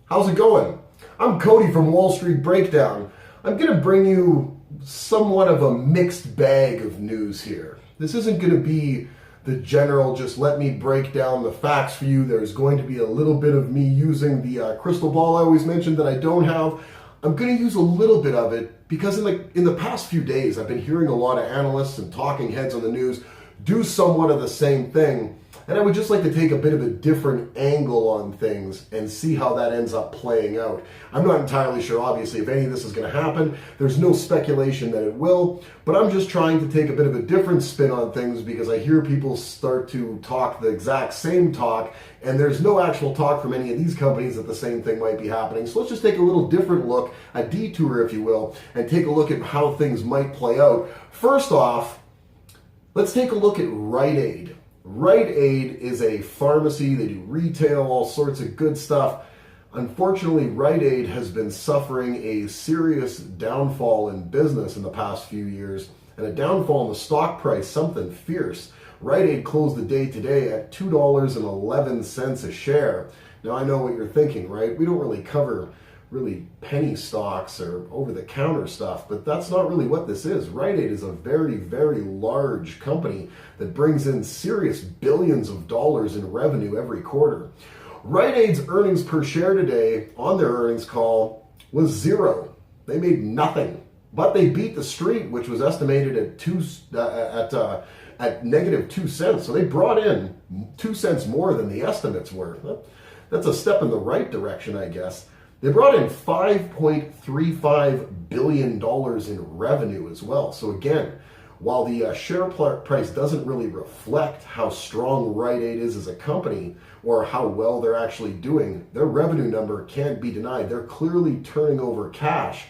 How's it going? I'm Cody from Wall Street Breakdown. I'm going to bring you somewhat of a mixed bag of news here. This isn't going to be the general, just let me break down the facts for you. There's going to be a little bit of me using the crystal ball I always mentioned that I don't have. I'm going to use a little bit of it because in the past few days, I've been hearing a lot of analysts and talking heads on the news do somewhat of the same thing. And I would just like to take a bit of a different angle on things and see how that ends up playing out. I'm not entirely sure, obviously, if any of this is going to happen. There's no speculation that it will, but I'm just trying to take a bit of a different spin on things because I hear people start to talk the exact same talk, and there's no actual talk from any of these companies that the same thing might be happening. So let's just take a little different look, a detour, if you will, and take a look at how things might play out. First off, let's take a look at Rite Aid. Rite Aid is a pharmacy. They do retail, all sorts of good stuff. Unfortunately, Rite Aid has been suffering a serious downfall in business in the past few years, and a downfall in the stock price, something fierce. Rite Aid closed the day today at $2.11 a share. Now, I know what you're thinking, right? We don't really cover penny stocks or over-the-counter stuff, but that's not really what this is. Rite Aid is a very, very large company that brings in serious billions of dollars in revenue every quarter. Rite Aid's earnings per share today on their earnings call was zero. They made nothing, but they beat the street, which was estimated at negative 2 cents. So they brought in 2 cents more than the estimates were. That's a step in the right direction, I guess. They brought in $5.35 billion in revenue as well. So again, while the share price doesn't really reflect how strong Rite Aid is as a company or how well they're actually doing, their revenue number can't be denied. They're clearly turning over cash.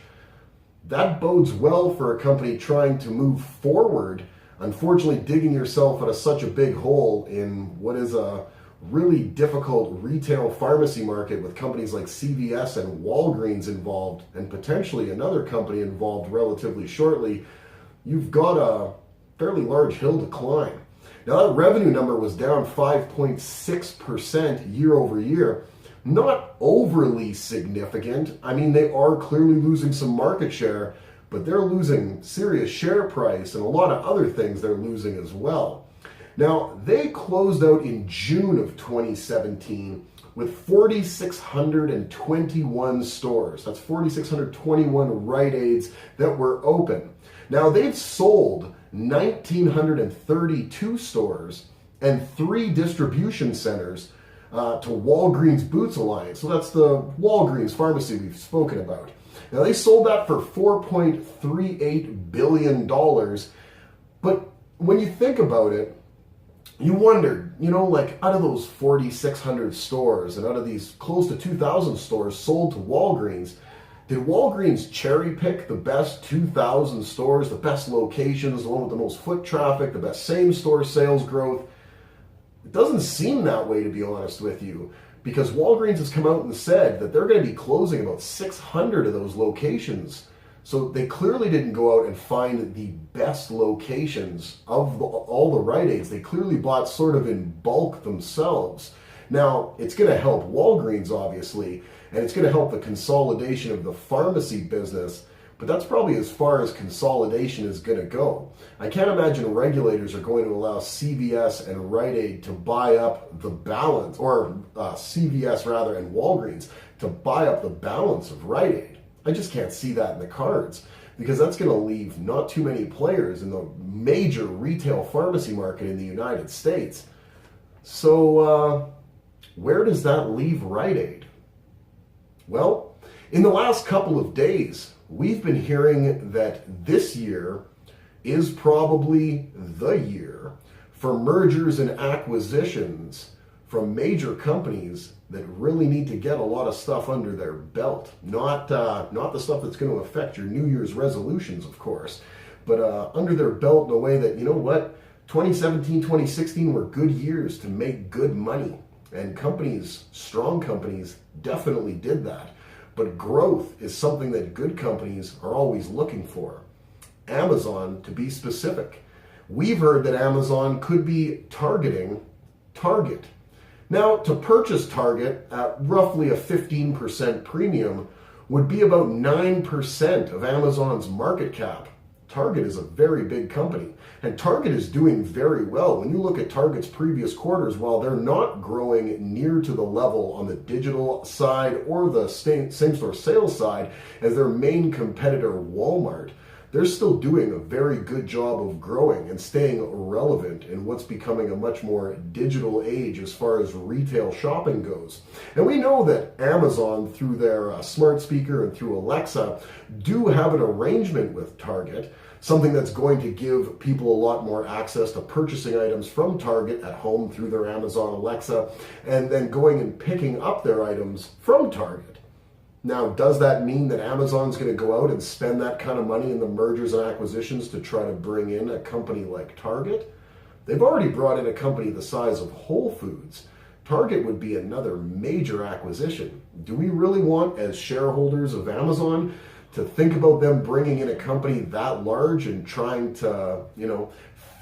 That bodes well for a company trying to move forward. Unfortunately, digging yourself out of such a big hole in what is a really difficult retail pharmacy market with companies like CVS and Walgreens involved, and potentially another company involved relatively shortly, you've got a fairly large hill to climb. Now, that revenue number was down 5.6% year over year. Not overly significant. I mean, they are clearly losing some market share, but they're losing serious share price and a lot of other things they're losing as well. Now, they closed out in June of 2017 with 4,621 stores. That's 4,621 Rite Aids that were open. Now, they've sold 1,932 stores and 3 distribution centers to Walgreens Boots Alliance. So that's the Walgreens pharmacy we've spoken about. Now, they sold that for $4.38 billion. But when you think about it, you wondered, like out of those 4,600 stores and out of these close to 2,000 stores sold to Walgreens, did Walgreens cherry pick the best 2,000 stores, the best locations, the one with the most foot traffic, the best same-store sales growth? It doesn't seem that way, to be honest with you, because Walgreens has come out and said that they're going to be closing about 600 of those locations. So they clearly didn't go out and find the best locations of all the Rite Aids. They clearly bought sort of in bulk themselves. Now, it's going to help Walgreens, obviously, and it's going to help the consolidation of the pharmacy business, but that's probably as far as consolidation is going to go. I can't imagine regulators are going to allow CVS and Rite Aid to buy up the balance, or CVS rather and Walgreens to buy up the balance of Rite Aid. I just can't see that in the cards because that's going to leave not too many players in the major retail pharmacy market in the United States. So where does that leave Rite Aid? Well, in the last couple of days, we've been hearing that this year is probably the year for mergers and acquisitions from major companies that really need to get a lot of stuff under their belt. Not the stuff that's going to affect your New Year's resolutions, of course, but under their belt in a way that, 2017, 2016 were good years to make good money. And companies, strong companies, definitely did that. But growth is something that good companies are always looking for. Amazon, to be specific. We've heard that Amazon could be targeting Target. Now, to purchase Target at roughly a 15% premium would be about 9% of Amazon's market cap. Target is a very big company, and Target is doing very well. When you look at Target's previous quarters, while they're not growing near to the level on the digital side or the same-store sales side as their main competitor, Walmart, they're still doing a very good job of growing and staying relevant in what's becoming a much more digital age as far as retail shopping goes. And we know that Amazon, through their smart speaker and through Alexa, do have an arrangement with Target, something that's going to give people a lot more access to purchasing items from Target at home through their Amazon Alexa, and then going and picking up their items from Target. Now, does that mean that Amazon's going to go out and spend that kind of money in the mergers and acquisitions to try to bring in a company like Target? They've already brought in a company the size of Whole Foods. Target would be another major acquisition. Do we really want, as shareholders of Amazon, to think about them bringing in a company that large and trying to,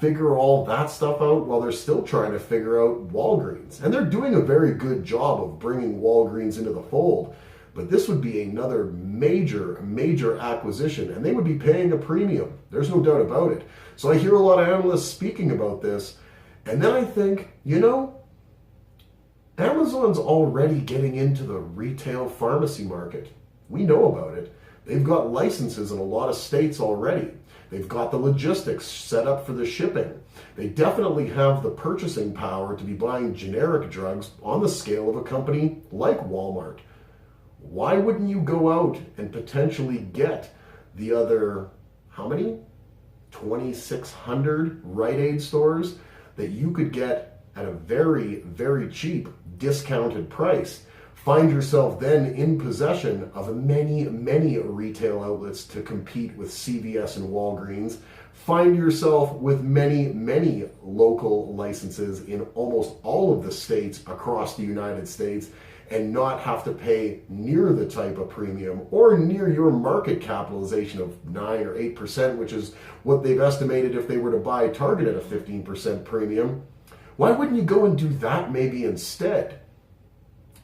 figure all that stuff out while they're still trying to figure out Walgreens? And they're doing a very good job of bringing Walgreens into the fold. But this would be another major acquisition, and they would be paying a premium. There's no doubt about it. So I hear a lot of analysts speaking about this, and then I think, Amazon's already getting into the retail pharmacy market. We know about it. They've got licenses in a lot of states already. They've got the logistics set up for the shipping. They definitely have the purchasing power to be buying generic drugs on the scale of a company like Walmart. Why wouldn't you go out and potentially get the other, how many? 2,600 Rite Aid stores that you could get at a very cheap discounted price. Find yourself then in possession of many retail outlets to compete with CVS and Walgreens. Find yourself with many local licenses in almost all of the states across the United States, and not have to pay near the type of premium or near your market capitalization of 9 or 8%, which is what they've estimated if they were to buy Target at a 15% premium. Why wouldn't you go and do that maybe instead?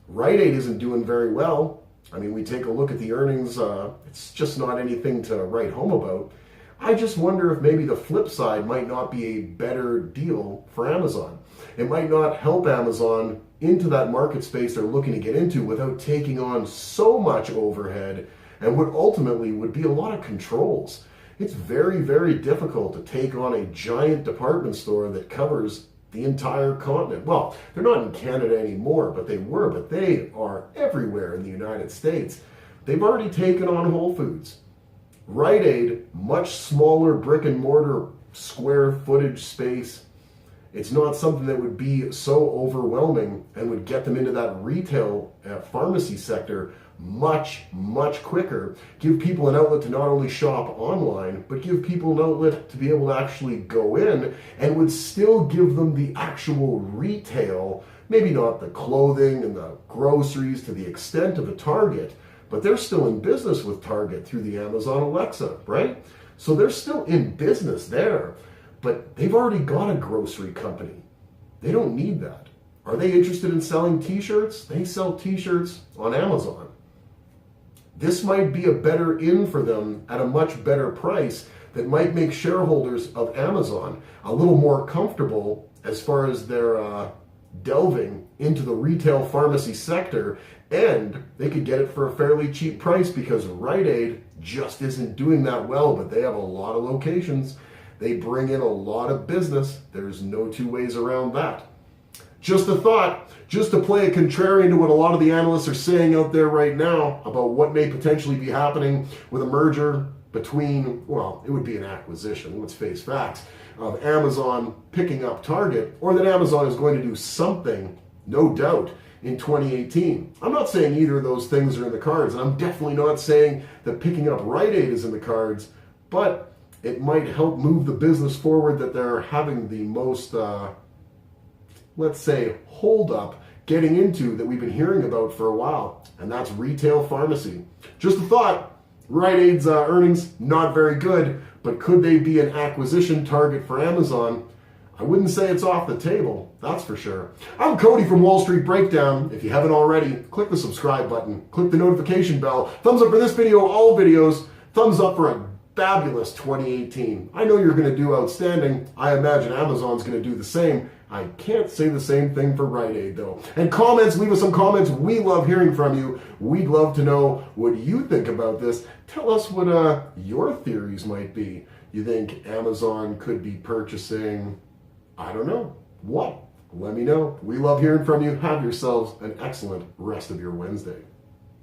Rite Aid isn't doing very well. I mean, we take a look at the earnings, it's just not anything to write home about. I just wonder if maybe the flip side might not be a better deal for Amazon. It might not help Amazon into that market space they're looking to get into without taking on so much overhead and what ultimately would be a lot of controls. It's very difficult to take on a giant department store that covers the entire continent. Well, they're not in Canada anymore, but they were, but they are everywhere in the United States. They've already taken on Whole Foods. Rite Aid, much smaller brick and mortar square footage space. It's not something that would be so overwhelming and would get them into that retail pharmacy sector much quicker. Give people an outlet to not only shop online, but give people an outlet to be able to actually go in, and would still give them the actual retail, maybe not the clothing and the groceries to the extent of a Target, but they're still in business with Target through the Amazon Alexa, right? So they're still in business there. But they've already got a grocery company. They don't need that. Are they interested in selling t-shirts? They sell t-shirts on Amazon. This might be a better in for them at a much better price that might make shareholders of Amazon a little more comfortable as far as their delving into the retail pharmacy sector, and they could get it for a fairly cheap price because Rite Aid just isn't doing that well, but they have a lot of locations. They bring in a lot of business. There's no two ways around that. Just a thought, just to play a contrarian to what a lot of the analysts are saying out there right now about what may potentially be happening with a merger between, well, it would be an acquisition, let's face facts, of Amazon picking up Target, or that Amazon is going to do something, no doubt, in 2018. I'm not saying either of those things are in the cards, and I'm definitely not saying that picking up Rite Aid is in the cards, but it might help move the business forward that they're having the most, let's say, hold up getting into that we've been hearing about for a while, and that's retail pharmacy. Just a thought, Rite Aid's earnings, not very good, but could they be an acquisition target for Amazon? I wouldn't say it's off the table, that's for sure. I'm Cody from Wall Street Breakdown. If you haven't already, click the subscribe button, click the notification bell, thumbs up for this video, all videos, thumbs up for a fabulous 2018. I know you're going to do outstanding. I imagine Amazon's going to do the same. I can't say the same thing for Rite Aid, though. And comments, leave us some comments. We love hearing from you. We'd love to know what you think about this. Tell us what your theories might be. You think Amazon could be purchasing, I don't know, what? Let me know. We love hearing from you. Have yourselves an excellent rest of your Wednesday.